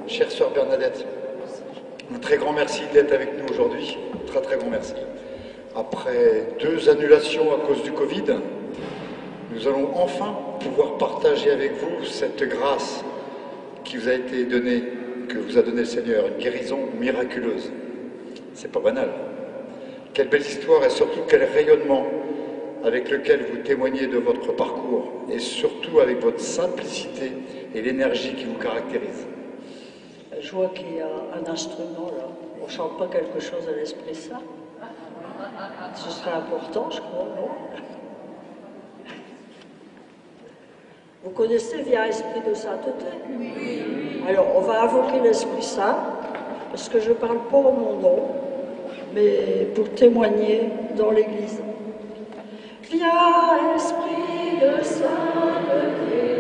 chère sœur Bernadette. Un très grand merci d'être avec nous aujourd'hui. Très très grand merci. Après 2 annulations à cause du Covid, nous allons enfin pouvoir partager avec vous cette grâce qui vous a été donnée, que vous a donné le Seigneur, une guérison miraculeuse. C'est pas banal. Quelle belle histoire et surtout quel rayonnement avec lequel vous témoignez de votre parcours et surtout avec votre simplicité et l'énergie qui vous caractérise. Je vois qu'il y a un instrument là. On ne chante pas quelque chose à l'esprit saint. Ce serait important, je crois, non? Vous connaissez Via Esprit de Sainteté? Oui. Alors, on va invoquer l'Esprit Saint, parce que je ne parle pas en mon nom, mais pour témoigner dans l'Église. Viens, Esprit de Sainteté.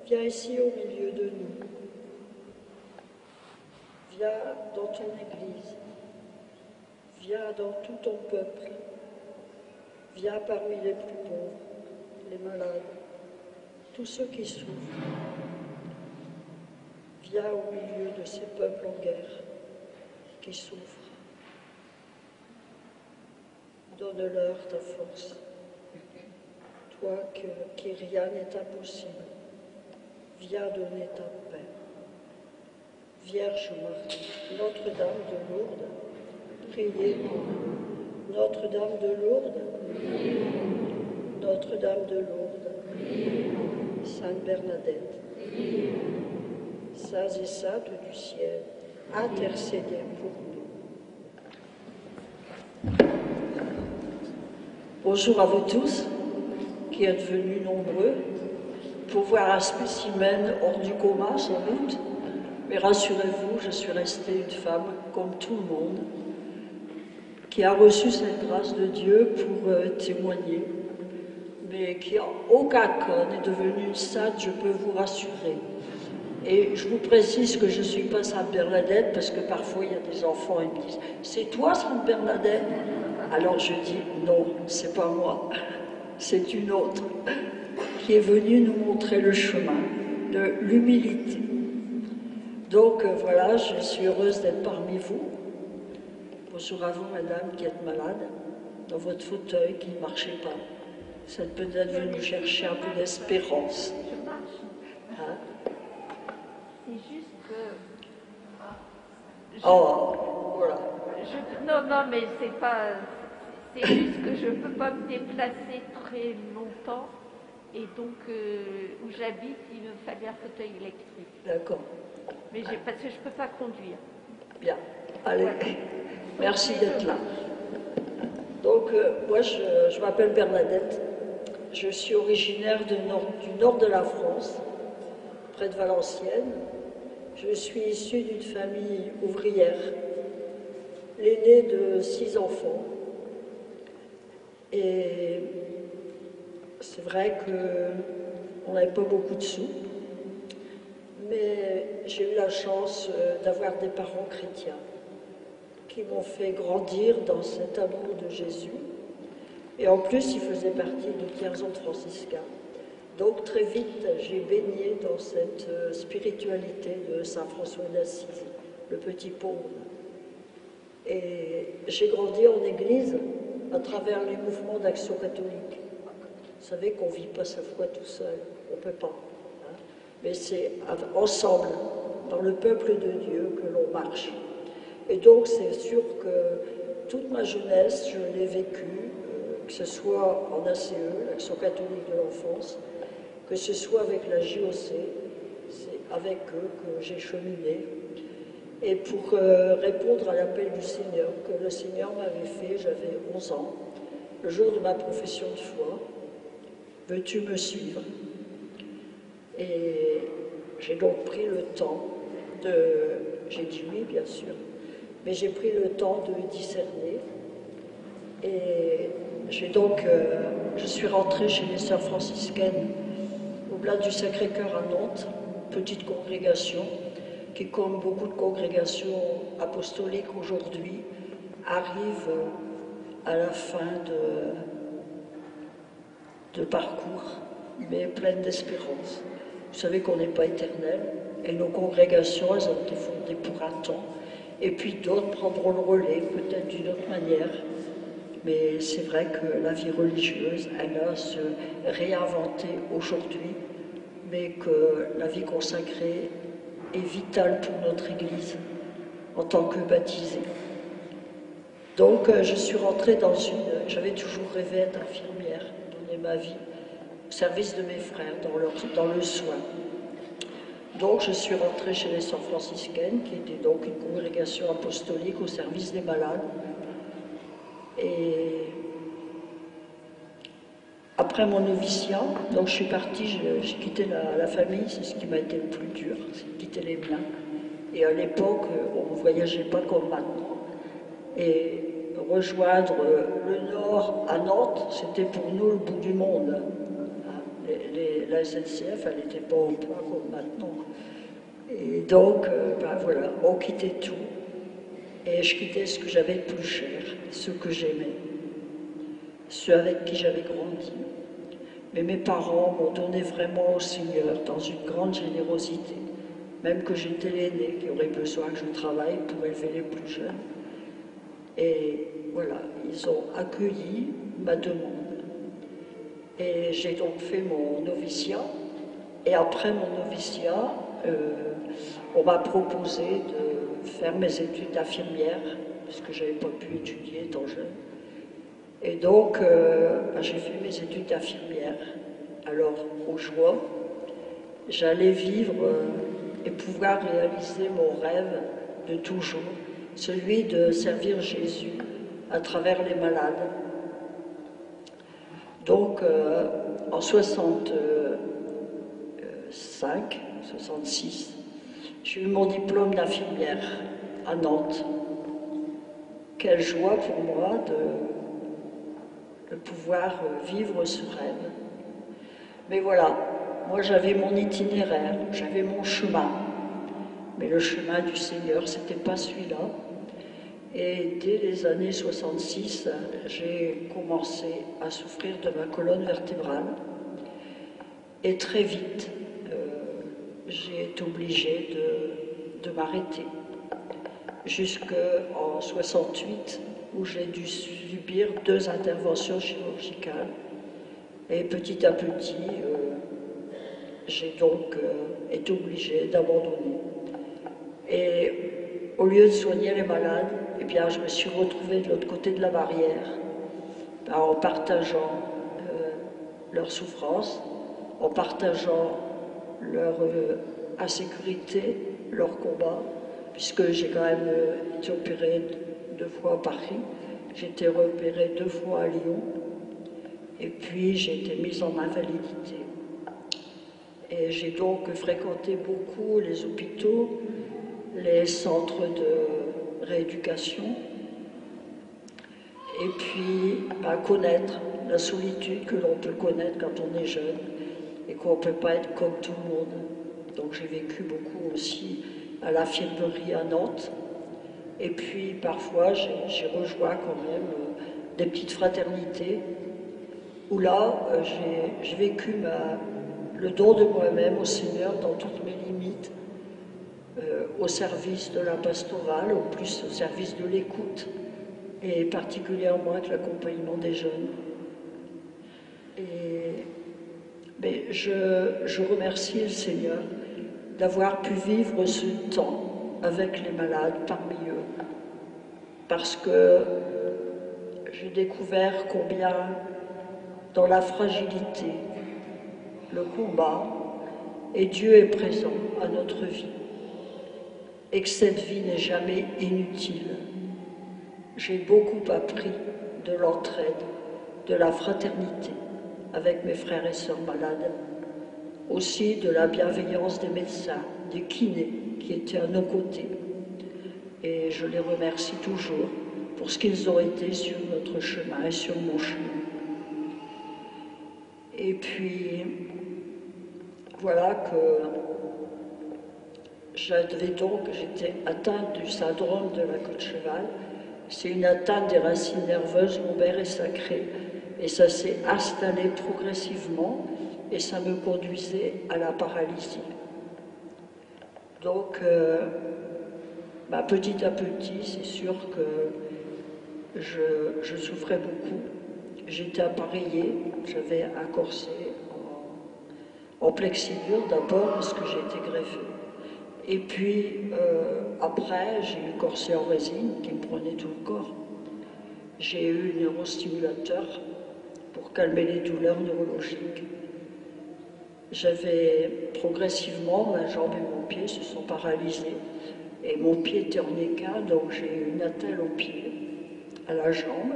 Viens ici au milieu de nous. Viens dans ton Église. Viens dans tout ton peuple. Viens parmi les plus pauvres, les malades, tous ceux qui souffrent. Viens au milieu de ces peuples en guerre qui souffrent. Donne-leur ta force. Toi qui rien n'est impossible. Viens donner ta paix. Vierge Marie, Notre-Dame de Lourdes, priez pour nous. Notre-Dame de Lourdes, Notre-Dame de Lourdes, Sainte Bernadette, saints et saintes du ciel, intercédez pour nous. Bonjour à vous tous qui êtes venus nombreux pour voir un spécimen hors du coma, sans doute. Mais rassurez-vous, je suis restée une femme, comme tout le monde, qui a reçu cette grâce de Dieu pour témoigner, mais qui en aucun cas n'est devenue une sainte, je peux vous rassurer. Et je vous précise que je ne suis pas Sainte Bernadette, parce que parfois il y a des enfants qui me disent « C'est toi, Sainte Bernadette ?» Alors je dis « Non, c'est pas moi, c'est une autre. » qui est venu nous montrer le chemin de l'humilité. Donc voilà, je suis heureuse d'être parmi vous. Bonjour à vous, madame, qui êtes malade, dans votre fauteuil qui ne marchait pas. Vous êtes peut-être venue chercher un peu d'espérance. Je marche. Hein? C'est juste que... Voilà. Non, mais c'est pas... C'est juste que je ne peux pas me déplacer très longtemps. Et donc, où j'habite, il me fallait un fauteuil électrique. D'accord. Mais parce que je ne peux pas conduire. Bien. Allez, merci d'être là. Donc, moi, je m'appelle Bernadette. Je suis originaire du nord de la France, près de Valenciennes. Je suis issue d'une famille ouvrière, l'aînée de 6 enfants. Et c'est vrai qu'on n'avait pas beaucoup de sous, mais j'ai eu la chance d'avoir des parents chrétiens qui m'ont fait grandir dans cet amour de Jésus. Et en plus, ils faisaient partie du tiers-ordre franciscain. Donc très vite, j'ai baigné dans cette spiritualité de Saint François d'Assise, le petit pauvre. Et j'ai grandi en église à travers les mouvements d'action catholique. Vous savez qu'on ne vit pas sa foi tout seul, on ne peut pas. Hein. Mais c'est ensemble, dans le peuple de Dieu, que l'on marche. Et donc c'est sûr que toute ma jeunesse, je l'ai vécue, que ce soit en ACE, l'Action catholique de l'enfance, que ce soit avec la JOC, c'est avec eux que j'ai cheminé. Et pour répondre à l'appel du Seigneur, que le Seigneur m'avait fait, j'avais 11 ans, le jour de ma profession de foi, veux-tu me suivre ? Et j'ai donc pris le temps j'ai dit oui bien sûr, mais j'ai pris le temps de discerner. Et je suis rentrée chez les sœurs franciscaines au Blas du Sacré-Cœur à Nantes, petite congrégation qui, comme beaucoup de congrégations apostoliques aujourd'hui, arrive à la fin de parcours, mais pleine d'espérance. Vous savez qu'on n'est pas éternel, et nos congrégations, elles ont été fondées pour un temps, et puis d'autres prendront le relais, peut-être d'une autre manière. Mais c'est vrai que la vie religieuse, elle a à se réinventer aujourd'hui, mais que la vie consacrée est vitale pour notre Église en tant que baptisée. Donc je suis rentrée j'avais toujours rêvé d'être infirmière, donner ma vie au service de mes frères, dans le soin. Donc je suis rentrée chez les sœurs franciscaines, qui était donc une congrégation apostolique au service des malades. Et après mon noviciat, donc je suis partie, j'ai quitté la famille, c'est ce qui m'a été le plus dur, c'est de quitter les miens. Et à l'époque, on ne voyageait pas comme maintenant. Et rejoindre le Nord à Nantes, c'était pour nous le bout du monde. La SNCF, elle n'était pas au point comme maintenant. Et donc, voilà, on quittait tout. Et je quittais ce que j'avais de plus cher, ceux que j'aimais, ceux avec qui j'avais grandi. Mais mes parents m'ont donné vraiment au Seigneur dans une grande générosité, même que j'étais l'aîné, qui aurait besoin que je travaille pour élever les plus jeunes. Et voilà, ils ont accueilli ma demande. Et j'ai donc fait mon noviciat. Et après mon noviciat, on m'a proposé de faire mes études d'infirmière, parce que je n'avais pas pu étudier étant jeune. Et donc, j'ai fait mes études d'infirmière. Alors, aux joies, j'allais vivre et pouvoir réaliser mon rêve de toujours, celui de servir Jésus à travers les malades. Donc, en 66, j'ai eu mon diplôme d'infirmière à Nantes. Quelle joie pour moi de pouvoir vivre ce rêve. Mais voilà, moi j'avais mon itinéraire, j'avais mon chemin. Mais le chemin du Seigneur, c'était pas celui-là. Et dès les années 66, j'ai commencé à souffrir de ma colonne vertébrale. Et très vite, j'ai été obligée de m'arrêter. Jusqu'en 68, où j'ai dû subir 2 interventions chirurgicales. Et petit à petit, j'ai donc été obligée d'abandonner. Et au lieu de soigner les malades, eh bien, je me suis retrouvée de l'autre côté de la barrière, en partageant leur souffrance, en partageant leur insécurité, leur combat, puisque j'ai quand même été opérée 2 fois à Paris, j'ai été opérée 2 fois à Lyon, et puis j'ai été mise en invalidité. Et j'ai donc fréquenté beaucoup les hôpitaux, les centres de rééducation, et puis connaître la solitude que l'on peut connaître quand on est jeune, et qu'on ne peut pas être comme tout le monde. Donc j'ai vécu beaucoup aussi à l'infirmerie à Nantes, et puis parfois j'ai rejoint quand même des petites fraternités, où là j'ai vécu le don de moi-même au Seigneur dans toutes mes limites, au service de la pastorale, au plus au service de l'écoute, et particulièrement avec l'accompagnement des jeunes. Mais je remercie le Seigneur d'avoir pu vivre ce temps avec les malades parmi eux, parce que j'ai découvert combien dans la fragilité, le combat, et Dieu est présent à notre vie, et que cette vie n'est jamais inutile. J'ai beaucoup appris de l'entraide, de la fraternité avec mes frères et sœurs malades. aussi de la bienveillance des médecins, des kinés qui étaient à nos côtés. Et je les remercie toujours pour ce qu'ils ont été sur notre chemin et sur mon chemin. Et puis, voilà que j'étais atteinte du syndrome de la queue de cheval. C'est une atteinte des racines nerveuses lombaires et sacrées. Et ça s'est installé progressivement et ça me conduisait à la paralysie. Donc, petit à petit, c'est sûr que je souffrais beaucoup. J'étais appareillée, j'avais un corset en plexigure d'abord parce que j'ai été greffée. Et puis après, j'ai eu le corset en résine qui me prenait tout le corps. J'ai eu un neurostimulateur pour calmer les douleurs neurologiques. J'avais progressivement, ma jambe et mon pied se sont paralysés. Et mon pied était en équin, donc j'ai eu une attelle au pied, à la jambe.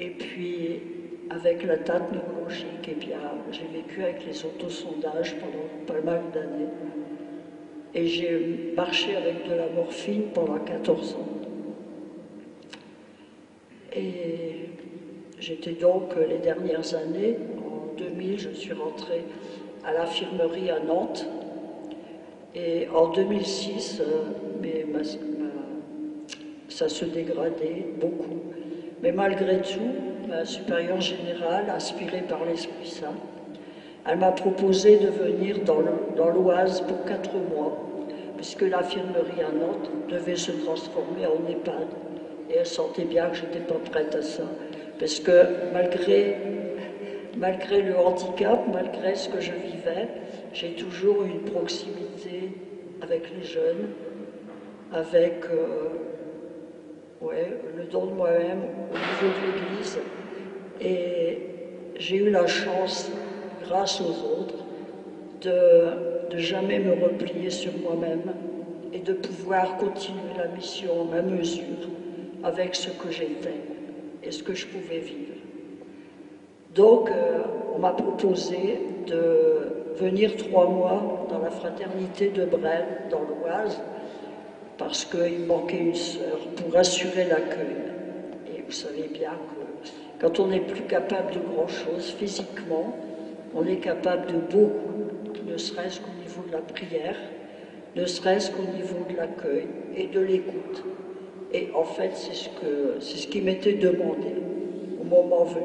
Et puis, avec l'atteinte neurologique, j'ai vécu avec les autosondages pendant pas mal d'années. Et j'ai marché avec de la morphine pendant 14 ans. Et j'étais donc, les dernières années, en 2000, je suis rentrée à l'infirmerie à Nantes. Et en 2006, ça se dégradait beaucoup. Mais malgré tout, ma supérieure générale, inspirée par l'Esprit Saint, elle m'a proposé de venir dans l'Oise pour 4 mois, puisque l'infirmerie à Nantes devait se transformer en EHPAD. Et elle sentait bien que je n'étais pas prête à ça, parce que malgré le handicap, malgré ce que je vivais, j'ai toujours eu une proximité avec les jeunes, avec le don de moi-même au niveau de l'Église. Et j'ai eu la chance, grâce aux autres, de jamais me replier sur moi-même et de pouvoir continuer la mission à ma mesure avec ce que j'étais et ce que je pouvais vivre. Donc, on m'a proposé de venir 3 mois dans la fraternité de Bresles, dans l'Oise, parce qu'il manquait une sœur pour assurer l'accueil. Et vous savez bien que quand on n'est plus capable de grand-chose physiquement, on est capable de beaucoup, ne serait-ce qu'au niveau de la prière, ne serait-ce qu'au niveau de l'accueil et de l'écoute. Et en fait, c'est ce qui m'était demandé au moment venu.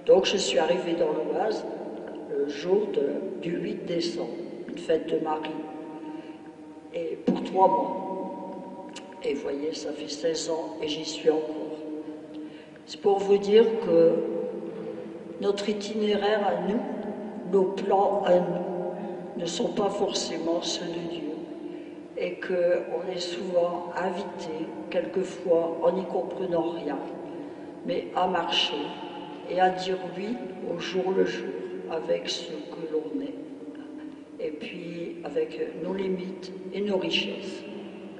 Donc je suis arrivée dans l'Oise le jour du 8 décembre, une fête de Marie, et pour 3 mois. Et vous voyez, ça fait 16 ans et j'y suis encore. C'est pour vous dire que notre itinéraire à nous, nos plans à nous, ne sont pas forcément ceux de Dieu. Et qu'on est souvent invité, quelquefois en n'y comprenant rien, mais à marcher et à dire oui au jour le jour avec ce que l'on est. Et puis avec nos limites et nos richesses.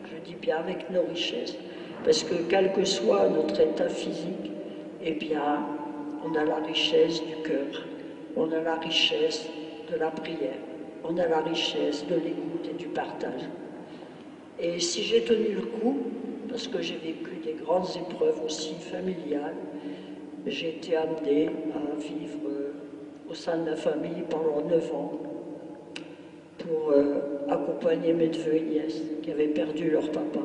Je dis bien avec nos richesses, parce que quel que soit notre état physique, eh bien, on a la richesse du cœur, on a la richesse de la prière, on a la richesse de l'écoute et du partage. Et si j'ai tenu le coup, parce que j'ai vécu des grandes épreuves aussi familiales, j'ai été amenée à vivre au sein de la famille pendant 9 ans pour accompagner mes neveux et nièces qui avaient perdu leur papa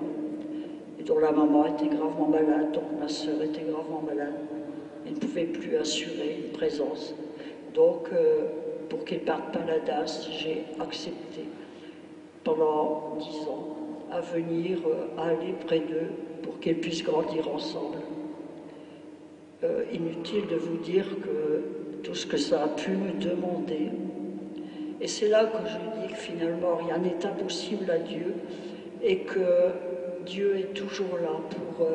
et dont la maman était gravement malade, dont ma sœur était gravement malade et ne pouvait plus assurer une présence. Donc, pour qu'ils ne partent pas la DAS, j'ai accepté pendant 10 ans à venir, à aller près d'eux pour qu'ils puissent grandir ensemble. Inutile de vous dire que tout ce que ça a pu me demander, et c'est là que je dis que finalement rien n'est impossible à Dieu et que Dieu est toujours là pour...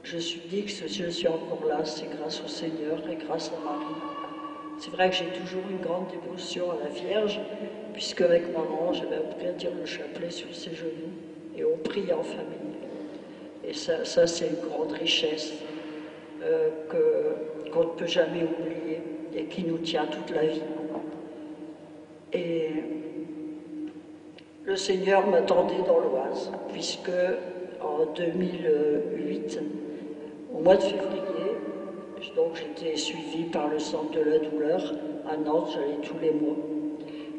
je suis dit que si je suis encore là, c'est grâce au Seigneur et grâce à Marie. C'est vrai que j'ai toujours une grande dévotion à la Vierge, puisque avec maman, j'avais appris à dire le chapelet sur ses genoux et on prie en famille. Et ça c'est une grande richesse qu'on ne peut jamais oublier. et qui nous tient toute la vie. Et le Seigneur m'attendait dans l'Oise, puisque en 2008, au mois de février, donc j'étais suivie par le centre de la douleur à Nantes, j'allais tous les mois.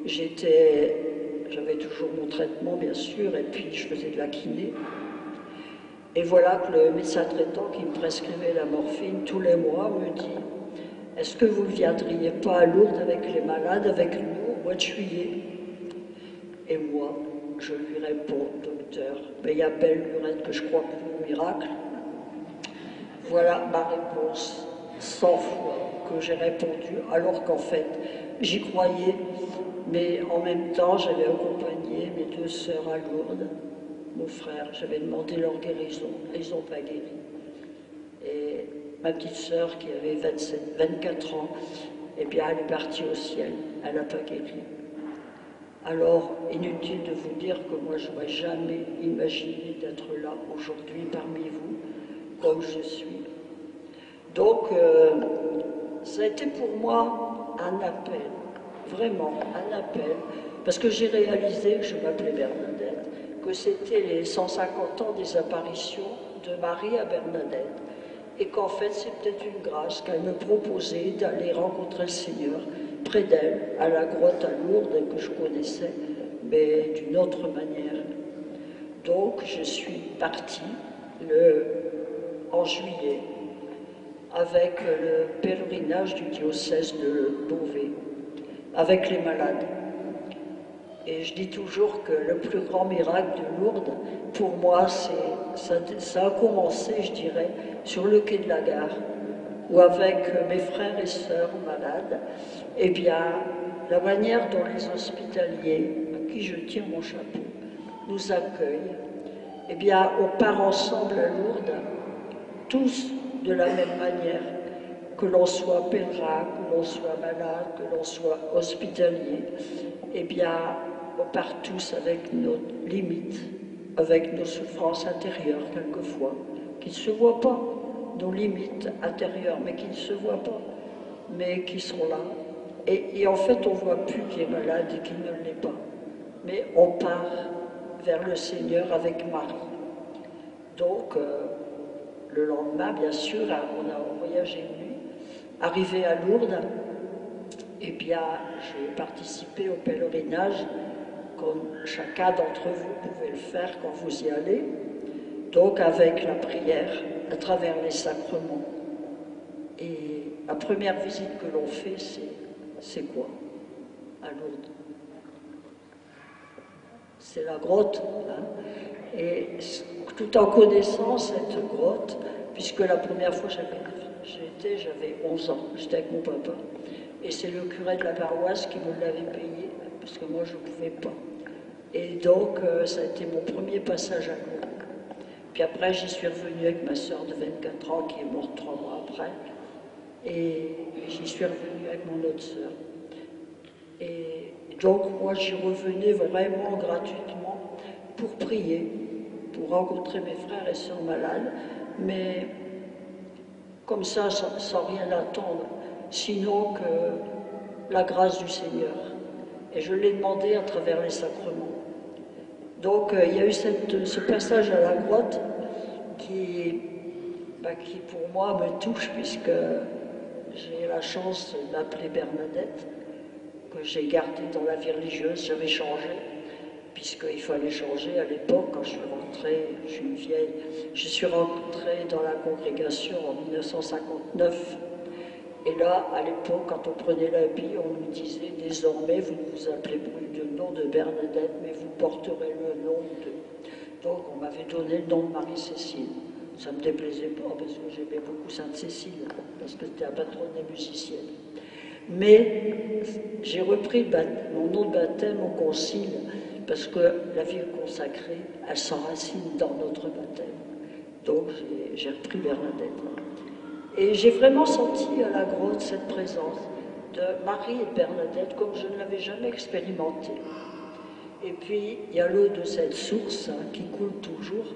J'avais toujours mon traitement, bien sûr, et puis je faisais de la kiné. Et voilà que le médecin traitant qui me prescrivait la morphine tous les mois me dit « Est-ce que vous ne viendriez pas à Lourdes avec les malades, avec nous, au mois de juillet ?» Et moi, je lui réponds « Docteur, mais il y a belle lurette que je crois plus au miracle. » Voilà ma réponse 100 fois que j'ai répondu, alors qu'en fait, j'y croyais, mais en même temps, j'avais accompagné mes 2 sœurs à Lourdes, mon frère, j'avais demandé leur guérison, ils n'ont pas guéri. Et ma petite sœur, qui avait 24 ans, eh bien, elle est partie au ciel, elle n'a pas guéri. Alors, inutile de vous dire que moi, je n'aurais jamais imaginé d'être là aujourd'hui parmi vous, comme je suis. Donc, ça a été pour moi un appel, vraiment un appel, parce que j'ai réalisé que je m'appelais Bernadette, que c'était les 150 ans des apparitions de Marie à Bernadette, et qu'en fait c'était une grâce qu'elle me proposait d'aller rencontrer le Seigneur près d'elle, à la grotte à Lourdes, que je connaissais, mais d'une autre manière. Donc je suis partie en juillet avec le pèlerinage du diocèse de Beauvais, avec les malades. Et je dis toujours que le plus grand miracle de Lourdes, pour moi, ça a commencé, je dirais, sur le quai de la gare, où avec mes frères et sœurs malades, eh bien, la manière dont les hospitaliers, à qui je tire mon chapeau, nous accueillent, eh bien, on part ensemble à Lourdes, tous de la même manière, que l'on soit pèlerin, que l'on soit malade, que l'on soit hospitalier, eh bien, on part tous avec nos limites, avec nos souffrances intérieures quelquefois, qui ne se voient pas, nos limites intérieures, mais qui ne se voient pas, mais qui sont là. Et en fait, on ne voit plus qui est malade et qui ne l'est pas. Mais on part vers le Seigneur avec Marie. Donc, le lendemain, bien sûr, on a voyagé une nuit. Arrivé à Lourdes, eh bien, j'ai participé au pèlerinage, comme chacun d'entre vous pouvait le faire quand vous y allez, donc avec la prière, à travers les sacrements. Et la première visite que l'on fait, c'est quoi à Lourdes? C'est la grotte, hein. Et tout en connaissant cette grotte, puisque la première fois j'avais 11 ans, j'étais avec mon papa. Et c'est le curé de la paroisse qui me l'avait payé, parce que moi je ne pouvais pas. Et donc ça a été mon premier passage à Lourdes. Puis après j'y suis revenue avec ma sœur de 24 ans, qui est morte 3 mois après. Et j'y suis revenue avec mon autre sœur. Et donc moi j'y revenais vraiment gratuitement pour prier, pour rencontrer mes frères et sœurs malades, mais comme ça, sans rien attendre, sinon que la grâce du Seigneur. Et je l'ai demandé à travers les sacrements. Donc il y a eu ce passage à la grotte qui pour moi me touche, puisque j'ai la chance d'appeler Bernadette, que j'ai gardée dans la vie religieuse. J'avais changé, puisqu'il fallait changer à l'époque. Quand je suis rentrée, je suis une vieille, je suis rentrée dans la congrégation en 1959. Et là, à l'époque, quand on prenait l'habit, on nous disait « Désormais, vous ne vous appelez plus de nom de Bernadette, mais vous porterez le nom de... » Donc, on m'avait donné le nom de Marie-Cécile. Ça ne me déplaisait pas, parce que j'aimais beaucoup Sainte-Cécile, parce que c'était la patronne des musiciennes. Mais j'ai repris mon nom de baptême au concile, parce que la vie consacrée, elle s'enracine dans notre baptême. Donc, j'ai repris Bernadette. Et j'ai vraiment senti à la grotte cette présence de Marie et de Bernadette comme je ne l'avais jamais expérimenté. Et puis, il y a l'eau de cette source qui coule toujours,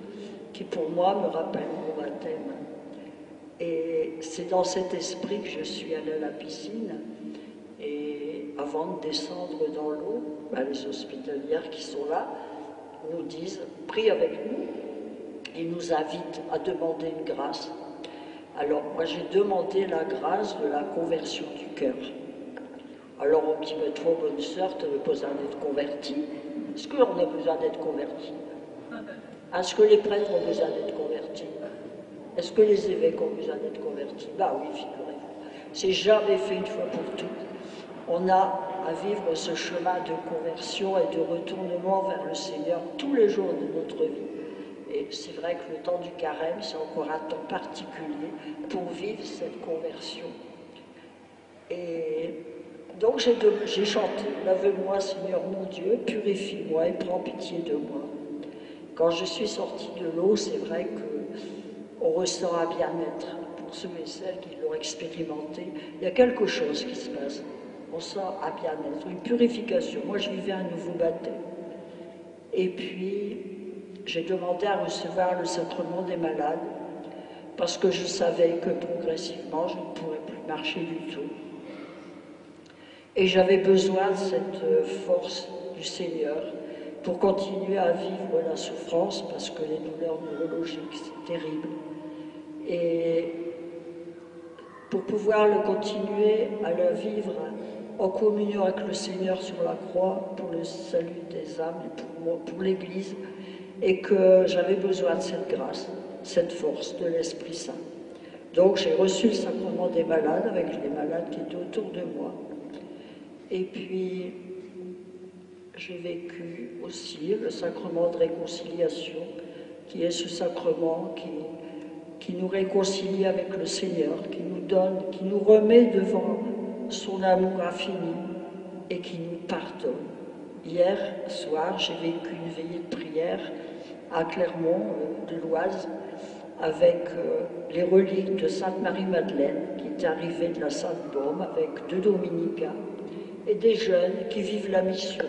qui pour moi me rappelle mon baptême. Et c'est dans cet esprit que je suis allée à la piscine. Et avant de descendre dans l'eau, les hospitalières qui sont là nous disent « Prie avec nous ». Ils nous invitent à demander une grâce. Alors moi j'ai demandé la grâce de la conversion du cœur. Alors on me dit « Toi, bonne sœur, tu n'as pas besoin d'être convertie ». Est-ce qu'on a besoin d'être converti? Est-ce que les prêtres ont besoin d'être convertis? Est-ce que les évêques ont besoin d'être convertis? Bah oui, figurez-vous. C'est jamais fait une fois pour toutes. On a à vivre ce chemin de conversion et de retournement vers le Seigneur tous les jours de notre vie. Et c'est vrai que le temps du carême, c'est encore un temps particulier pour vivre cette conversion. Et donc j'ai chanté « Lave-moi, Seigneur mon Dieu, purifie-moi et prends pitié de moi ». Quand je suis sortie de l'eau, c'est vrai qu'on ressent un bien-être. Pour ceux et celles qui l'ont expérimenté, il y a quelque chose qui se passe. On sent un bien-être, une purification. Moi, je vivais un nouveau baptême. Et puis, j'ai demandé à recevoir le sacrement des malades parce que je savais que progressivement, je ne pourrais plus marcher du tout. Et j'avais besoin de cette force du Seigneur pour continuer à vivre la souffrance parce que les douleurs neurologiques, c'est terrible. Et pour pouvoir le continuer à le vivre en communion avec le Seigneur sur la croix pour le salut des âmes et pour l'Église, et que j'avais besoin de cette grâce, cette force de l'Esprit Saint. Donc j'ai reçu le sacrement des malades avec les malades qui étaient autour de moi. Et puis j'ai vécu aussi le sacrement de réconciliation, qui est ce sacrement qui nous réconcilie avec le Seigneur, qui nous donne, qui nous remet devant son amour infini et qui nous pardonne. Hier soir, j'ai vécu une veillée de prière à Clermont de l'Oise avec les reliques de Sainte Marie-Madeleine qui est arrivée de la Sainte-Baume avec 2 dominicains et des jeunes qui vivent la mission,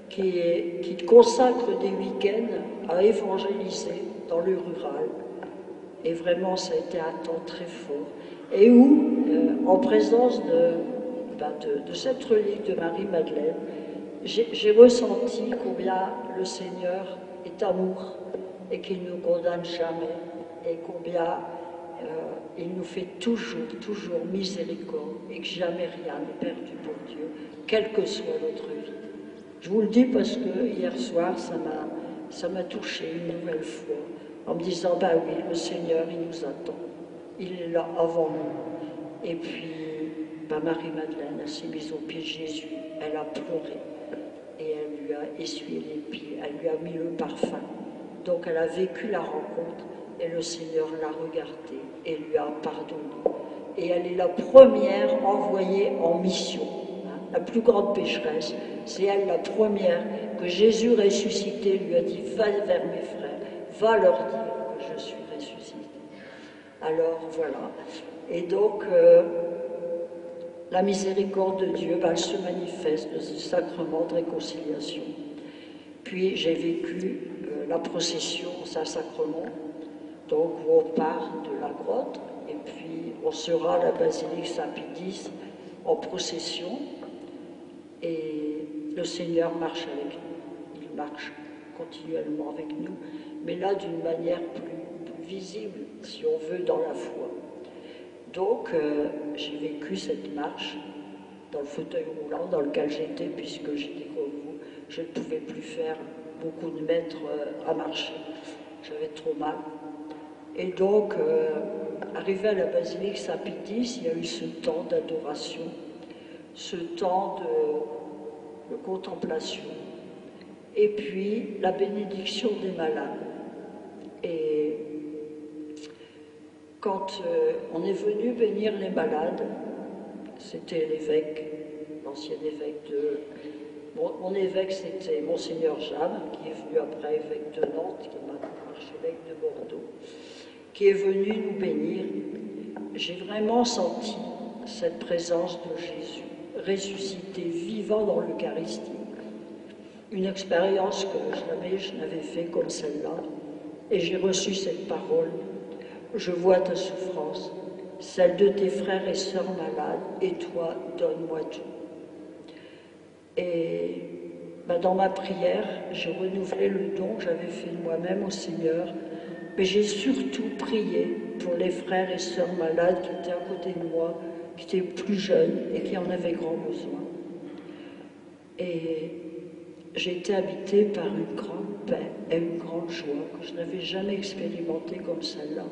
qui consacrent des week-ends à évangéliser dans le rural. Et vraiment, ça a été un temps très fort. Et où, en présence de cette relique de Marie-Madeleine, j'ai ressenti combien le Seigneur est amour et qu'il ne nous condamne jamais et combien il nous fait toujours miséricorde et que jamais rien n'est perdu pour Dieu, quelle que soit notre vie. Je vous le dis parce que hier soir, ça m'a touché une nouvelle fois en me disant, ben oui, le Seigneur, il nous attend, il est là avant nous. Et puis, Marie-Madeleine, elle s'est mise aux pieds de Jésus, elle a pleuré. Et elle lui a essuyé les pieds, elle lui a mis le parfum. Donc elle a vécu la rencontre et le Seigneur l'a regardée et lui a pardonné. Et elle est la première envoyée en mission. La plus grande pécheresse, c'est elle la première que Jésus ressuscité lui a dit « Va vers mes frères, va leur dire que je suis ressuscité. » Alors voilà. Et donc, la miséricorde de Dieu, elle se manifeste de ce sacrement de réconciliation. Puis j'ai vécu la procession Saint-Sacrement, donc où on part de la grotte, et puis on sera à la basilique Saint-Pédis en procession, et le Seigneur marche avec nous. Il marche continuellement avec nous, mais là d'une manière plus visible, si on veut, dans la foi. Donc, j'ai vécu cette marche dans le fauteuil roulant dans lequel j'étais, puisque j'étais comme vous, je ne pouvais plus faire beaucoup de mètres à marcher. J'avais trop mal. Et donc, arrivé à la basilique Saint-Pédis, il y a eu ce temps d'adoration, ce temps de contemplation, et puis la bénédiction des malades. Et quand on est venu bénir les malades, c'était l'évêque, l'ancien évêque de... Mon évêque, c'était Monseigneur Jeanne, qui est venu après évêque de Nantes, qui est maintenant archevêque de Bordeaux, qui est venu nous bénir. J'ai vraiment senti cette présence de Jésus, ressuscité, vivant dans l'Eucharistie. Une expérience que je n'avais fait comme celle-là. Et j'ai reçu cette parole. Je vois ta souffrance, celle de tes frères et sœurs malades, et toi, donne-moi tout. Et dans ma prière, j'ai renouvelé le don que j'avais fait de moi-même au Seigneur, mais j'ai surtout prié pour les frères et sœurs malades qui étaient à côté de moi, qui étaient plus jeunes et qui en avaient grand besoin. Et j'ai été habitée par une grande paix et une grande joie que je n'avais jamais expérimentée comme celle-là.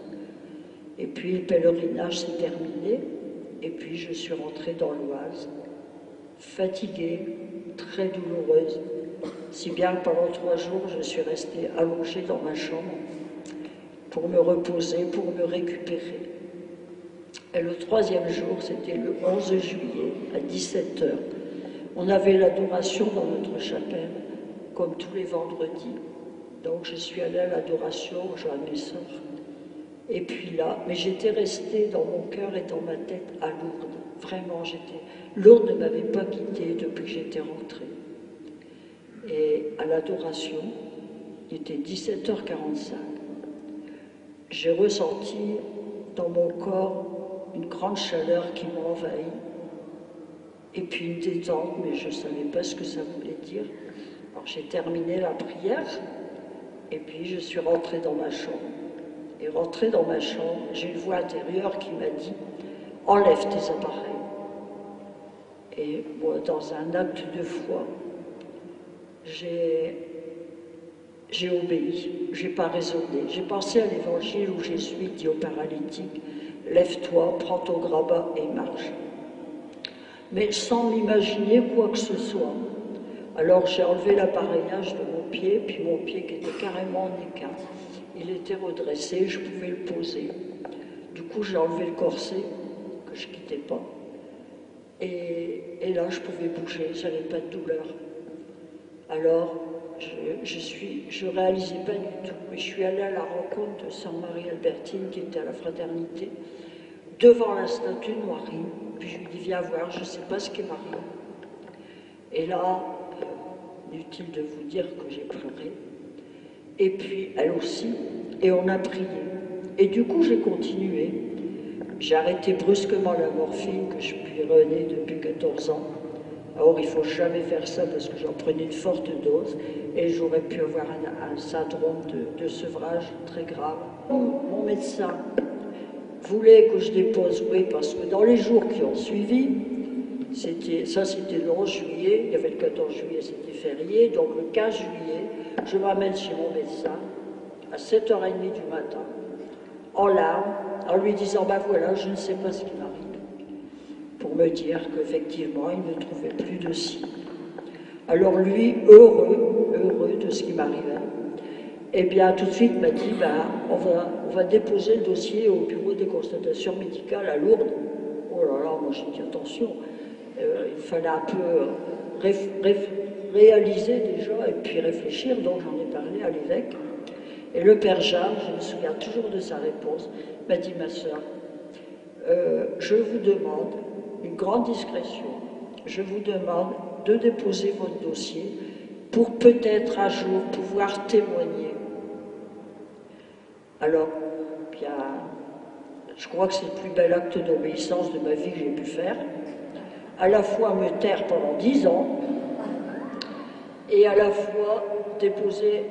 Et puis le pèlerinage s'est terminé, et puis je suis rentrée dans l'Oise, fatiguée, très douloureuse, si bien que pendant 3 jours, je suis restée allongée dans ma chambre pour me reposer, pour me récupérer. Et le 3e jour, c'était le 11 juillet, à 17 h. On avait l'adoration dans notre chapelle, comme tous les vendredis. Donc je suis allée à l'adoration, Joanne Messor. Et puis là, mais j'étais restée dans mon cœur et dans ma tête à Lourdes. Vraiment, Lourdes ne m'avait pas quittée depuis que j'étais rentrée. Et à l'adoration, il était 17 h 45. J'ai ressenti dans mon corps une grande chaleur qui m'a envahie. Et puis une détente, mais je ne savais pas ce que ça voulait dire. Alors j'ai terminé la prière, et puis je suis rentrée dans ma chambre. Et rentrée dans ma chambre, j'ai une voix intérieure qui m'a dit « Enlève tes appareils ». Et moi, dans un acte de foi, j'ai obéi, j'ai pas raisonné. J'ai pensé à l'évangile où Jésus dit au paralytique « Lève-toi, prends ton grabat et marche ». Mais sans m'imaginer quoi que ce soit. Alors j'ai enlevé l'appareillage de mon pied, puis mon pied qui était carrément en écart. Il était redressé, je pouvais le poser. Du coup, j'ai enlevé le corset, que je ne quittais pas. Et là, je pouvais bouger, je n'avais pas de douleur. Alors, je réalisais pas du tout. Mais je suis allée à la rencontre de Sœur Marie-Albertine, qui était à la fraternité, devant la statue de Marie. Puis je lui dis, viens voir, je ne sais pas ce qu'est Marie. Et là, inutile de vous dire que j'ai pleuré. Et puis elle aussi, et on a prié. Et du coup, j'ai continué. J'ai arrêté brusquement la morphine que je prenais depuis 14 ans. Or, il ne faut jamais faire ça parce que j'en prenais une forte dose et j'aurais pu avoir un syndrome de sevrage très grave. Mon médecin voulait que je dépose, oui, parce que dans les jours qui ont suivi, c'était le 11 juillet, il y avait le 14 juillet, c'était férié, donc le 15 juillet, je m'amène chez mon médecin à 7h30 du matin, en larmes, en lui disant, ben voilà, je ne sais pas ce qui m'arrive, pour me dire qu'effectivement, il ne trouvait plus de signes. Alors lui, heureux de ce qui m'arrivait, eh bien, tout de suite, m'a dit, ben, on va déposer le dossier au bureau des constatations médicales à Lourdes. Oh là là, moi j'ai dit, attention, il fallait un peu réaliser déjà et puis réfléchir, donc j'en ai parlé à l'évêque. Et le père Jacques, je me souviens toujours de sa réponse, m'a dit, ma sœur, je vous demande une grande discrétion, je vous demande de déposer votre dossier pour peut-être un jour pouvoir témoigner. Alors, bien, je crois que c'est le plus bel acte d'obéissance de ma vie que j'ai pu faire. À la fois me taire pendant 10 ans et à la fois déposer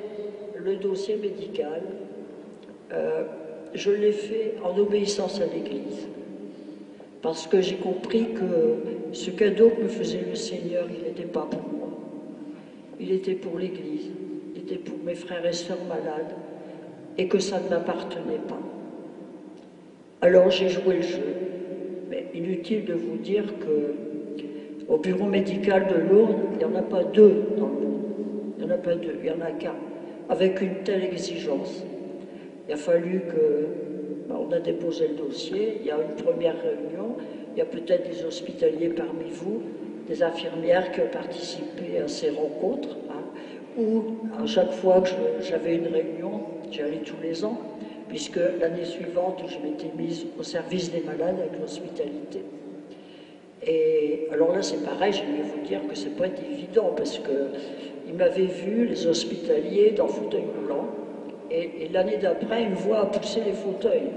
le dossier médical. Je l'ai fait en obéissance à l'Église parce que j'ai compris que ce cadeau que me faisait le Seigneur, il n'était pas pour moi. Il était pour l'Église, il était pour mes frères et sœurs malades et que ça ne m'appartenait pas. Alors j'ai joué le jeu, mais inutile de vous dire que au bureau médical de Lourdes, il n'y en a pas 2 dans le monde. Il n'y en a pas 2, il y en a qu'un, avec une telle exigence. Il a fallu que, on a déposé le dossier, il y a une première réunion, il y a peut-être des hospitaliers parmi vous, des infirmières qui ont participé à ces rencontres, où à chaque fois que j'avais une réunion, j'y allais tous les ans, puisque l'année suivante, je m'étais mise au service des malades avec l'hospitalité. Et alors là, c'est pareil, je vais vous dire que c'est pas évident, parce qu'ils m'avaient vu, les hospitaliers, dans fauteuil roulant, et l'année d'après, ils me voient pousser les fauteuils.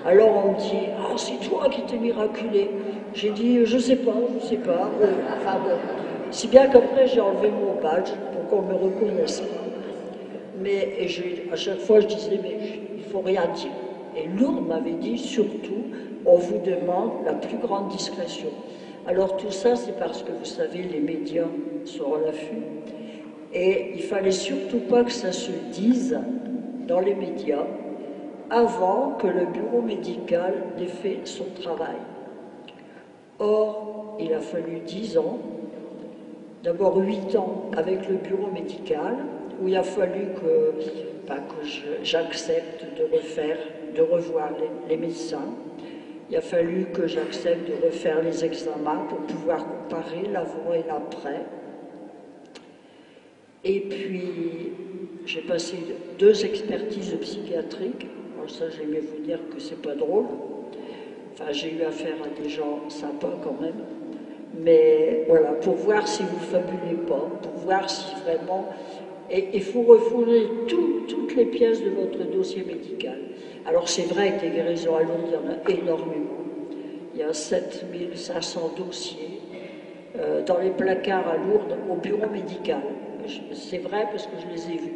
Alors on me dit, ah, c'est toi qui t'es miraculé. J'ai dit, je sais pas. Enfin bon, si bien qu'après j'ai enlevé mon badge pour qu'on me reconnaisse pas. Mais à chaque fois je disais, mais il faut rien dire. Et Lourdes m'avait dit, surtout, on vous demande la plus grande discrétion. Alors tout ça, c'est parce que vous savez, les médias sont à l'affût. Et il fallait surtout pas que ça se dise dans les médias avant que le bureau médical n'ait fait son travail. Or, il a fallu 10 ans, d'abord 8 ans avec le bureau médical, où il a fallu que j'accepte de revoir les médecins. Il a fallu que j'accepte de refaire les examens pour pouvoir comparer l'avant et l'après. Et puis, j'ai passé 2 expertises psychiatriques. Alors ça, j'aimais vous dire que c'est pas drôle. Enfin, j'ai eu affaire à des gens sympas quand même. Mais voilà, pour voir si vous fabulez pas, pour voir si vraiment... Et il faut refouler toutes les pièces de votre dossier médical. Alors c'est vrai que des guérisons à Lourdes, il y en a énormément. Il y a 7500 dossiers dans les placards à Lourdes au bureau médical. C'est vrai parce que je les ai vus.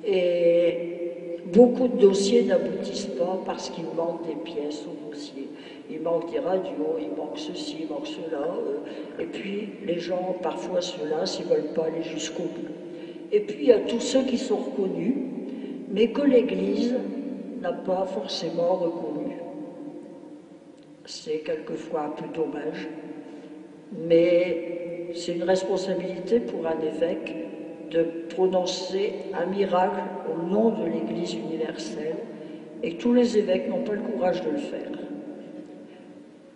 Et beaucoup de dossiers n'aboutissent pas parce qu'il manque des pièces au dossier. Il manque des radios, il manque ceci, il manque cela. Et puis les gens, parfois ceux-là, s'ils ne veulent pas aller jusqu'au bout. Et puis il y a tous ceux qui sont reconnus, mais que l'Église n'a pas forcément reconnus. C'est quelquefois un peu dommage, mais c'est une responsabilité pour un évêque de prononcer un miracle au nom de l'Église universelle, et tous les évêques n'ont pas le courage de le faire.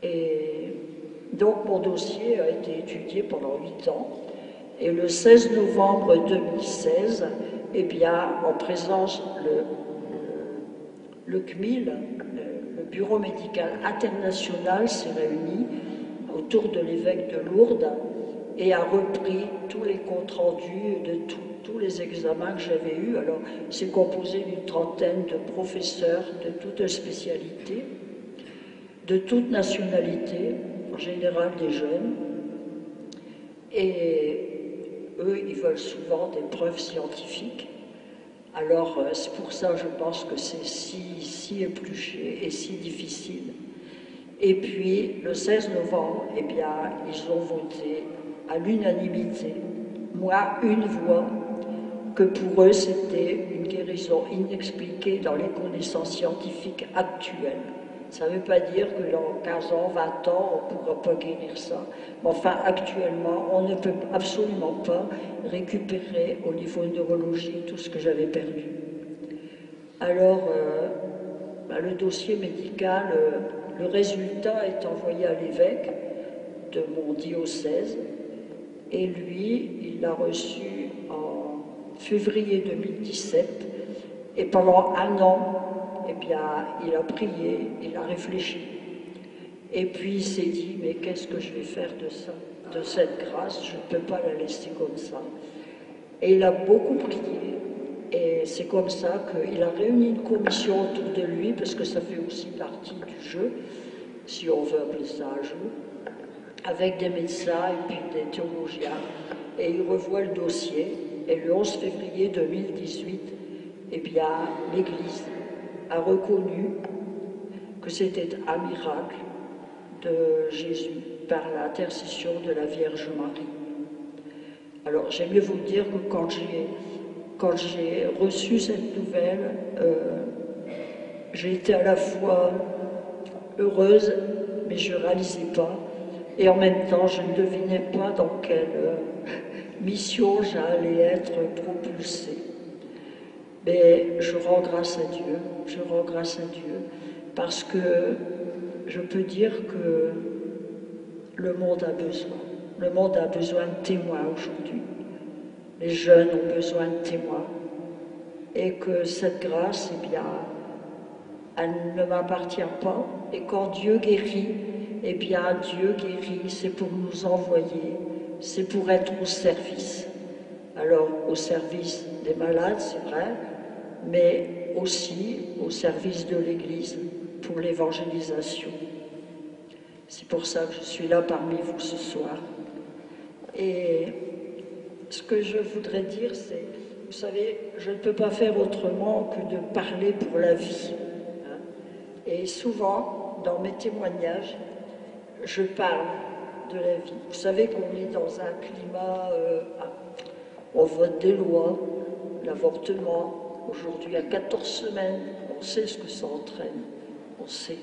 Et donc mon dossier a été étudié pendant 8 ans, et le 16 novembre 2016, eh bien, en présence le CMIL, le Bureau médical international, s'est réuni autour de l'évêque de Lourdes et a repris tous les comptes rendus de tous les examens que j'avais eus. Alors, c'est composé d'une trentaine de professeurs de toutes spécialités, de toutes nationalités, en général des jeunes, et eux, ils veulent souvent des preuves scientifiques. Alors, c'est pour ça, je pense que c'est si épluché et si difficile. Et puis, le 16 novembre, eh bien, ils ont voté à l'unanimité, moi, une voix, que pour eux, c'était une guérison inexpliquée dans les connaissances scientifiques actuelles. Ça ne veut pas dire que dans 15 ans, 20 ans, on ne pourra pas guérir ça. Mais enfin, actuellement, on ne peut absolument pas récupérer au niveau neurologie tout ce que j'avais perdu. Alors, le dossier médical, le résultat est envoyé à l'évêque de mon diocèse, et lui, il l'a reçu en février 2017, et pendant 1 an, eh bien, il a prié, il a réfléchi. Et puis il s'est dit, mais qu'est-ce que je vais faire de ça, de cette grâce? Je ne peux pas la laisser comme ça. Et il a beaucoup prié. Et c'est comme ça qu'il a réuni une commission autour de lui, parce que ça fait aussi partie du jeu, si on veut appeler ça un jeu, avec des médecins et puis des théologiens. Et il revoit le dossier. Et le 11 février 2018, eh bien, l'Église a reconnu que c'était un miracle de Jésus par l'intercession de la Vierge Marie. Alors, j'aime mieux vous dire que quand j'ai reçu cette nouvelle, j'ai été à la fois heureuse, mais je ne réalisais pas. Et en même temps, je ne devinais pas dans quelle mission j'allais être propulsée. Mais je rends grâce à Dieu, parce que je peux dire que le monde a besoin de témoins aujourd'hui. Les jeunes ont besoin de témoins, et que cette grâce, eh bien, elle ne m'appartient pas, et quand Dieu guérit, eh bien, Dieu guérit, c'est pour nous envoyer, c'est pour être au service. Alors, au service des malades, c'est vrai, mais aussi au service de l'Église. pour l'évangélisation. C'est pour ça que je suis là parmi vous ce soir. Et ce que je voudrais dire, c'est, vous savez, je ne peux pas faire autrement que de parler pour la vie. Et souvent, dans mes témoignages, je parle de la vie. Vous savez qu'on est dans un climat, on vote des lois, l'avortement, aujourd'hui à 14 semaines, on sait ce que ça entraîne, on sait.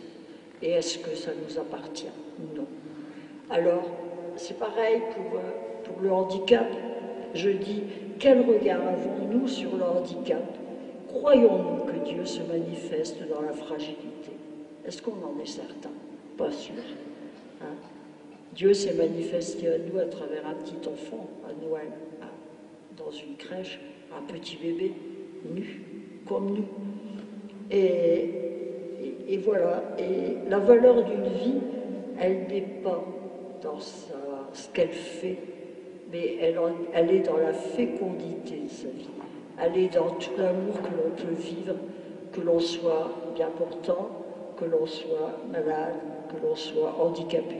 Et est-ce que ça nous appartient? Non. Alors, c'est pareil pour le handicap. Je dis, quel regard avons-nous sur le handicap? Croyons-nous que Dieu se manifeste dans la fragilité? Est-ce qu'on en est certain? Pas sûr. Hein? Dieu s'est manifesté à nous à travers un petit enfant, à Noël, dans une crèche, un petit bébé, nu, comme nous. Et voilà. Et la valeur d'une vie, elle n'est pas dans ce qu'elle fait, mais elle est dans la fécondité de sa vie. Elle est dans tout l'amour que l'on peut vivre, que l'on soit bien portant, que l'on soit malade, que l'on soit handicapé.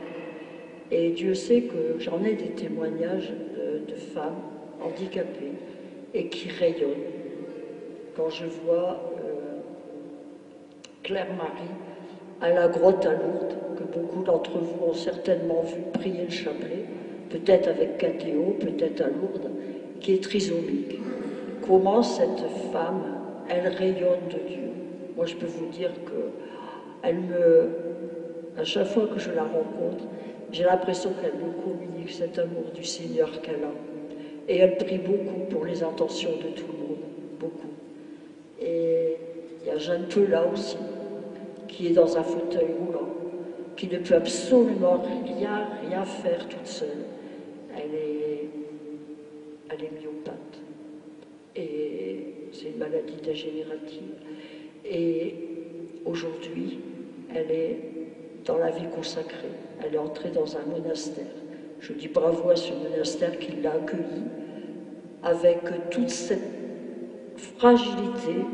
Et Dieu sait que j'en ai des témoignages de femmes handicapées et qui rayonnent. Quand je vois Claire-Marie à la grotte à Lourdes, que beaucoup d'entre vous ont certainement vu prier le chapelet, peut-être avec Cathéo, peut-être à Lourdes, qui est trisomique. Comment cette femme, elle rayonne de Dieu. Moi, je peux vous dire que à chaque fois que je la rencontre, j'ai l'impression qu'elle me communique cet amour du Seigneur qu'elle a. Et elle prie beaucoup pour les intentions de tout le monde, beaucoup. Et il y a Jeanne Peula aussi, qui est dans un fauteuil roulant, qui ne peut absolument rien faire toute seule. Elle est myopathe. Et c'est une maladie dégénérative. Et aujourd'hui, elle est dans la vie consacrée. Elle est entrée dans un monastère. Je dis bravo à ce monastère qui l'a accueillie avec toute cette fragilité,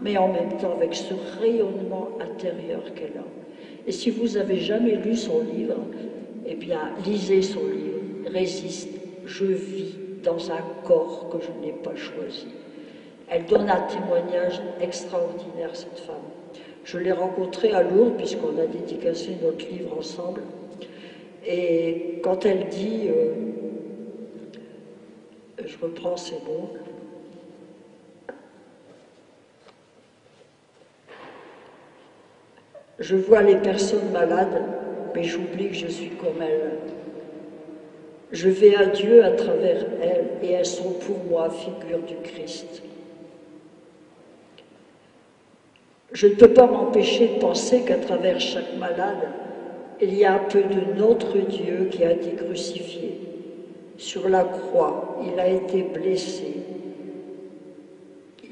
mais en même temps avec ce rayonnement intérieur qu'elle a. Et si vous n'avez jamais lu son livre, eh bien, lisez son livre, Résiste, je vis dans un corps que je n'ai pas choisi. Elle donne un témoignage extraordinaire, cette femme. Je l'ai rencontrée à Lourdes, puisqu'on a dédicacé notre livre ensemble. Et quand elle dit, je reprends ces mots, je vois les personnes malades, mais j'oublie que je suis comme elles. Je vais à Dieu à travers elles, et elles sont pour moi figure du Christ. Je ne peux pas m'empêcher de penser qu'à travers chaque malade, il y a un peu de notre Dieu qui a été crucifié. Sur la croix, il a été blessé.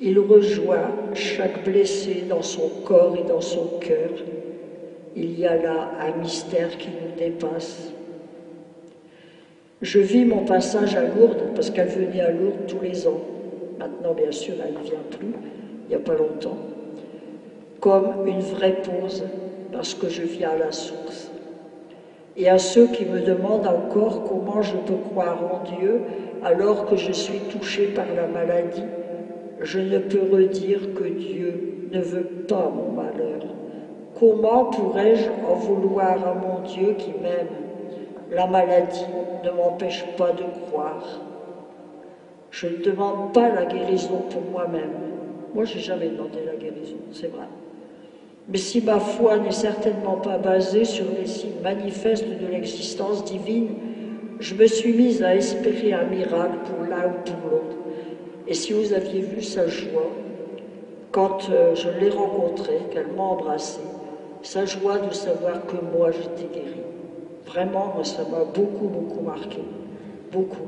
Il rejoint chaque blessé dans son corps et dans son cœur. Il y a là un mystère qui nous dépasse. Je vis mon passage à Lourdes, parce qu'elle venait à Lourdes tous les ans. Maintenant, bien sûr, elle ne vient plus, il n'y a pas longtemps. Comme une vraie pause, parce que je viens à la source. Et à ceux qui me demandent encore comment je peux croire en Dieu alors que je suis touchée par la maladie, je ne peux redire que Dieu ne veut pas mon malheur. Comment pourrais-je en vouloir à mon Dieu qui m'aime? La maladie ne m'empêche pas de croire. Je ne demande pas la guérison pour moi-même. Moi, je n'ai jamais demandé la guérison, c'est vrai. Mais si ma foi n'est certainement pas basée sur les signes manifestes de l'existence divine, je me suis mise à espérer un miracle pour l'un ou pour l'autre. Et si vous aviez vu sa joie, quand je l'ai rencontrée, qu'elle m'a embrassée, sa joie de savoir que moi j'étais guérie. Vraiment, moi, ça m'a beaucoup, beaucoup marqué. Beaucoup.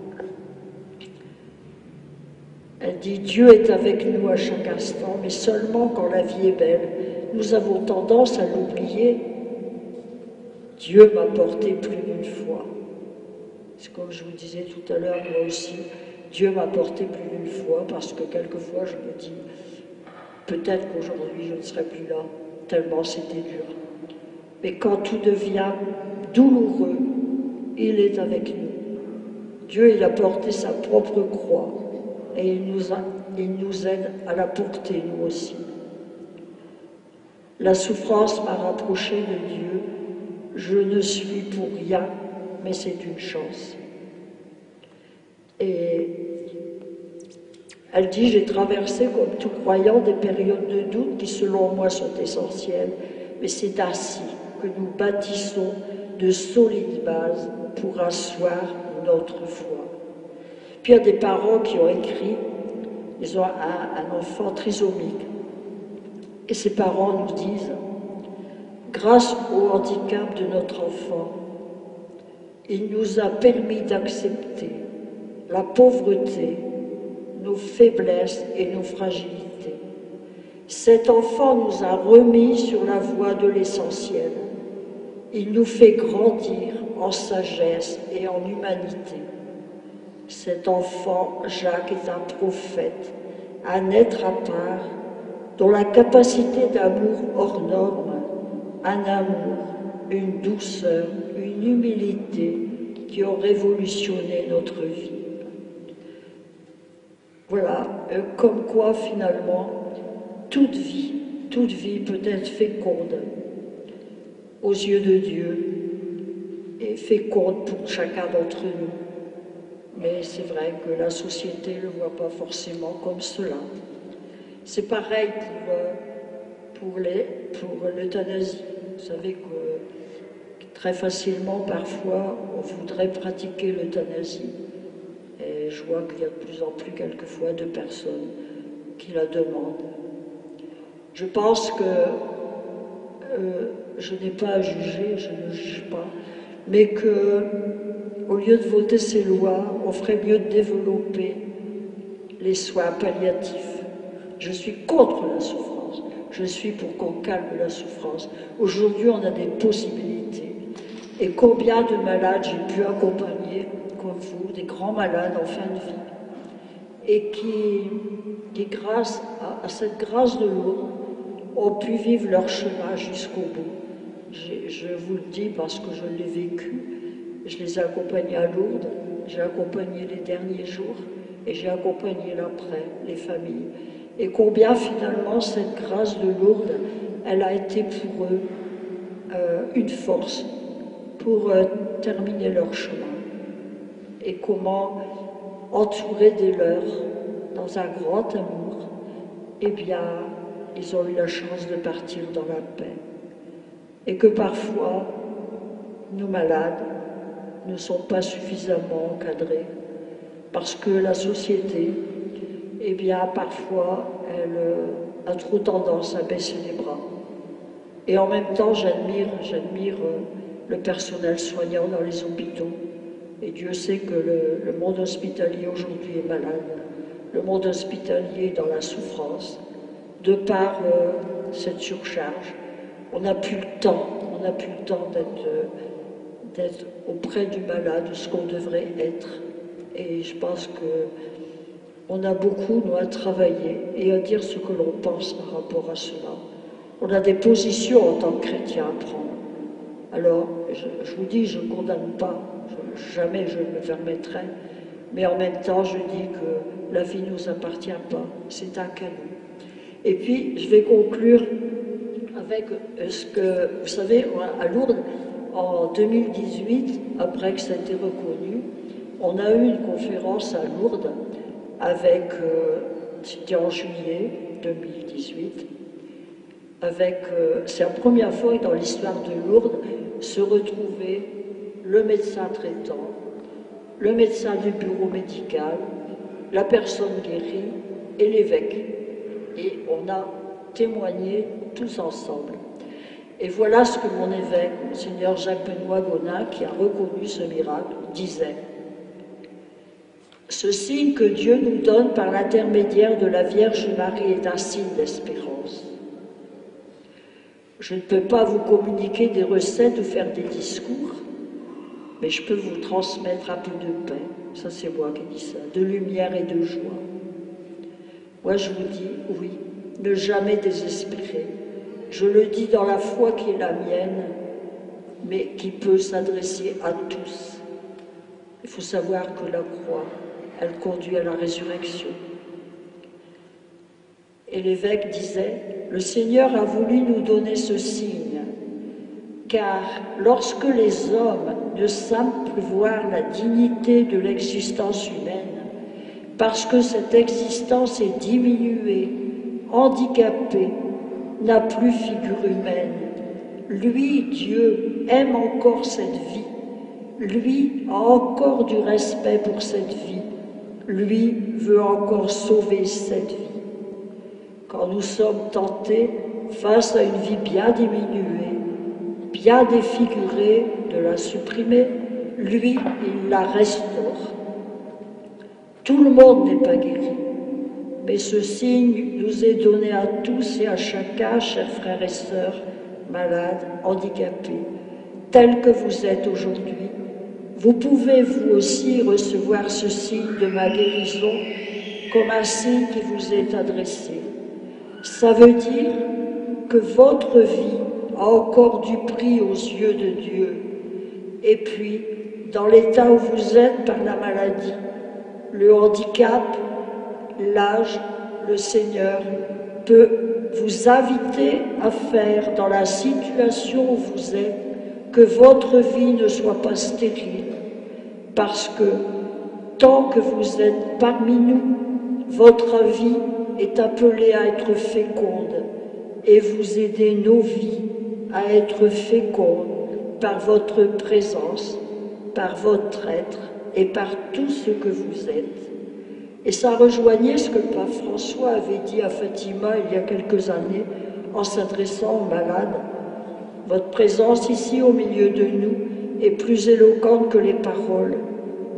Elle dit, Dieu est avec nous à chaque instant, mais seulement quand la vie est belle. Nous avons tendance à l'oublier. Dieu m'a porté plus d'une fois. C'est comme je vous disais tout à l'heure, moi aussi, Dieu m'a porté plus d'une fois, parce que quelquefois je me dis, peut-être qu'aujourd'hui je ne serai plus là. tellement c'était dur. Mais quand tout devient douloureux, il est avec nous. Dieu, il a porté sa propre croix et il nous aide à la porter, nous aussi. La souffrance m'a rapproché de Dieu. Je ne suis pour rien, mais c'est une chance. Et elle dit, j'ai traversé comme tout croyant des périodes de doute qui selon moi sont essentielles, mais c'est ainsi que nous bâtissons de solides bases pour asseoir notre foi. Puis il y a des parents qui ont écrit, ils ont un enfant trisomique, et ces parents nous disent, grâce au handicap de notre enfant, il nous a permis d'accepter la pauvreté, nos faiblesses et nos fragilités. Cet enfant nous a remis sur la voie de l'essentiel. Il nous fait grandir en sagesse et en humanité. Cet enfant, Jacques, est un prophète, un être à part, dont la capacité d'amour hors norme, un amour, une douceur, une humilité qui ont révolutionné notre vie. Voilà, comme quoi finalement, toute vie peut être féconde aux yeux de Dieu et féconde pour chacun d'entre nous. Mais c'est vrai que la société ne le voit pas forcément comme cela. C'est pareil pour l'euthanasie. Vous savez que très facilement, parfois, on voudrait pratiquer l'euthanasie. Et je vois qu'il y a de plus en plus, quelquefois, de personnes qui la demandent. Je pense que je n'ai pas à juger, je ne juge pas, mais que, au lieu de voter ces lois, on ferait mieux de développer les soins palliatifs. Je suis contre la souffrance. Je suis pour qu'on calme la souffrance. Aujourd'hui, on a des possibilités. Et combien de malades j'ai pu accompagner, comme vous, des grands malades en fin de vie, et qui grâce à cette grâce de Lourdes, ont pu vivre leur chemin jusqu'au bout. Je vous le dis parce que je l'ai vécu. Je les ai accompagnés à Lourdes, j'ai accompagné les derniers jours et j'ai accompagné l'après, les familles. Et combien finalement cette grâce de Lourdes, elle a été pour eux une force pour terminer leur chemin. Et comment, entourés des leurs, dans un grand amour, eh bien, ils ont eu la chance de partir dans la paix. Et que parfois, nos malades ne sont pas suffisamment encadrés, parce que la société, eh bien, parfois, elle a trop tendance à baisser les bras. Et en même temps, j'admire le personnel soignant dans les hôpitaux. Et Dieu sait que le monde hospitalier aujourd'hui est malade. Le monde hospitalier est dans la souffrance, de par cette surcharge. On n'a plus le temps d'être auprès du malade, ce qu'on devrait être. Et je pense qu'on a beaucoup, nous, à travailler et à dire ce que l'on pense par rapport à cela. On a des positions en tant que chrétiens à prendre. Alors, je vous dis, je ne condamne pas, jamais je ne me permettrai, mais en même temps, je dis que la vie ne nous appartient pas, c'est un cadeau. Et puis, je vais conclure avec ce que, vous savez, à Lourdes, en 2018, après que ça a été reconnu, on a eu une conférence à Lourdes avec, c'était en juillet 2018, avec, c'est la première fois que dans l'histoire de Lourdes se retrouvait le médecin traitant, le médecin du bureau médical, la personne guérie et l'évêque. Et on a témoigné tous ensemble. Et voilà ce que mon évêque, Monseigneur Jacques-Benoît Gonin, qui a reconnu ce miracle, disait. Ce signe que Dieu nous donne par l'intermédiaire de la Vierge Marie est un signe d'espérance. Je ne peux pas vous communiquer des recettes ou faire des discours, mais je peux vous transmettre un peu de paix. Ça, c'est moi qui dis ça, de lumière et de joie. Moi, je vous dis, oui, ne jamais désespérer. Je le dis dans la foi qui est la mienne, mais qui peut s'adresser à tous. Il faut savoir que la croix, elle conduit à la résurrection. Et l'évêque disait, le Seigneur a voulu nous donner ce signe, car lorsque les hommes ne savent plus voir la dignité de l'existence humaine, parce que cette existence est diminuée, handicapée, n'a plus figure humaine, lui, Dieu, aime encore cette vie. Lui a encore du respect pour cette vie. Lui veut encore sauver cette vie. Quand nous sommes tentés, face à une vie bien diminuée, bien défigurée, de la supprimer, lui, il la restaure. Tout le monde n'est pas guéri, mais ce signe nous est donné à tous et à chacun, chers frères et sœurs, malades, handicapés, tels que vous êtes aujourd'hui. Vous pouvez vous aussi recevoir ce signe de ma guérison comme un signe qui vous est adressé. Ça veut dire que votre vie a encore du prix aux yeux de Dieu. Et puis, dans l'état où vous êtes par la maladie, le handicap, l'âge, le Seigneur peut vous inviter à faire dans la situation où vous êtes que votre vie ne soit pas stérile, parce que tant que vous êtes parmi nous, votre vie est appelée à être féconde et vous aidez nos vies à être fécondes par votre présence, par votre être et par tout ce que vous êtes. Et ça rejoignait ce que le pape François avait dit à Fatima il y a quelques années en s'adressant aux malades. Votre présence ici au milieu de nous est plus éloquente que les paroles.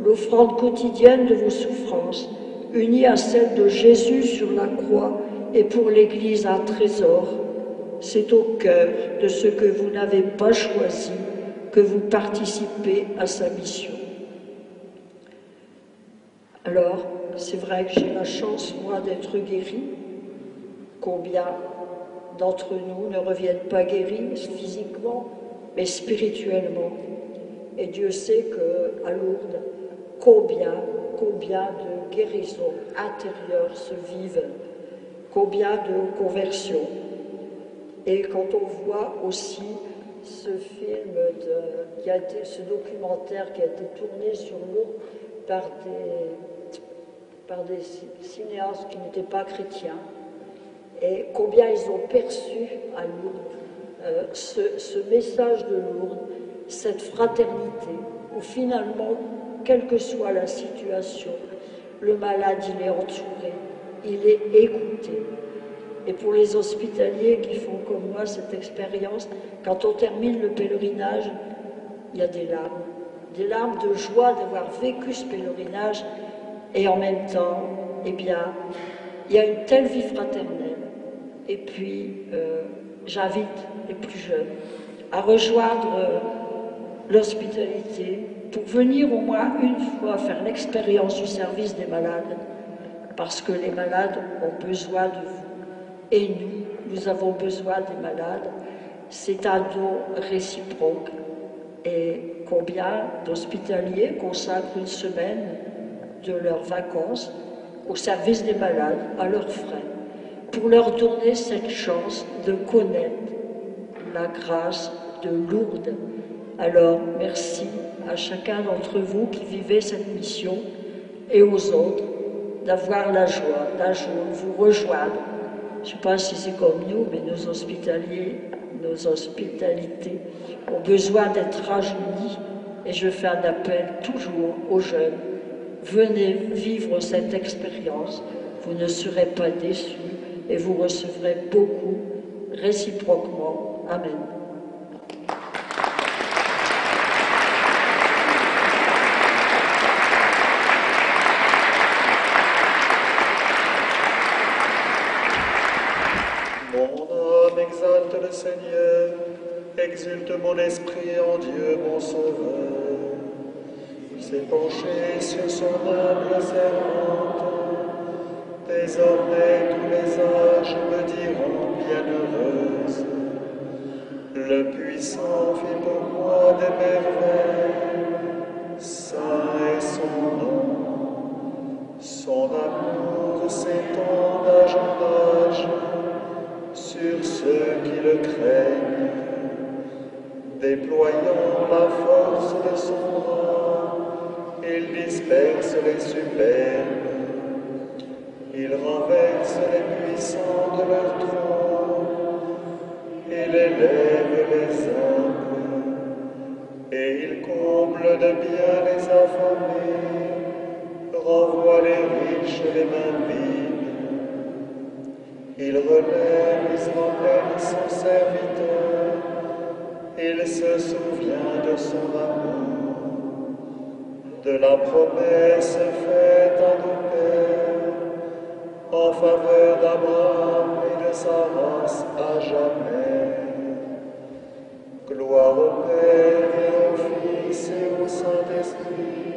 L'offrande quotidienne de vos souffrances, unie à celle de Jésus sur la croix, est pour l'Église un trésor. C'est au cœur de ce que vous n'avez pas choisi que vous participez à sa mission. Alors, c'est vrai que j'ai la chance, moi, d'être guérie. Combien d'entre nous ne reviennent pas guéris physiquement, mais spirituellement. Et Dieu sait qu'à Lourdes, combien de guérisons intérieures se vivent, combien de conversions. Et quand on voit aussi ce film, ce documentaire qui a été tourné sur Lourdes par des cinéastes qui n'étaient pas chrétiens, et combien ils ont perçu à Lourdes ce message de Lourdes, cette fraternité, où finalement, quelle que soit la situation, le malade, il est entouré, il est écouté. Et pour les hospitaliers qui font comme moi cette expérience, quand on termine le pèlerinage, il y a des larmes de joie d'avoir vécu ce pèlerinage, et en même temps, eh bien, il y a une telle vie fraternelle. Et puis, j'invite les plus jeunes à rejoindre l'hospitalité pour venir au moins une fois faire l'expérience du service des malades, parce que les malades ont besoin de vous. Et nous avons besoin des malades. C'est un don réciproque. Et combien d'hospitaliers consacrent une semaine de leurs vacances au service des malades, à leurs frais, pour leur donner cette chance de connaître la grâce de Lourdes. Alors, merci à chacun d'entre vous qui vivez cette mission et aux autres d'avoir la joie d'un jour vous rejoindre. Je ne sais pas si c'est comme nous, mais nos hospitaliers, nos hospitalités ont besoin d'être rajeunis. Et je fais un appel toujours aux jeunes. Venez vivre cette expérience, vous ne serez pas déçus et vous recevrez beaucoup réciproquement. Amen. Mon âme exalte le Seigneur, exulte mon esprit en Dieu mon Sauveur. Il s'est penché sur son humble servante. Désormais tous les âges me diront bienheureuse. Le puissant fit pour moi des merveilles, saint est son nom. Son amour s'étend d'âge en âge sur ceux qui le craignent, déployant la force de son bras, il disperse les superbes, il renverse les puissants de leur trône, il élève les humbles, et il comble de bien les affamés, renvoie les riches les mains vides. Il relève Israël son serviteur, il se souvient de son amour, de la promesse faite à nos pères, en faveur d'Abraham et de sa race à jamais. Gloire au Père et au Fils et au Saint-Esprit,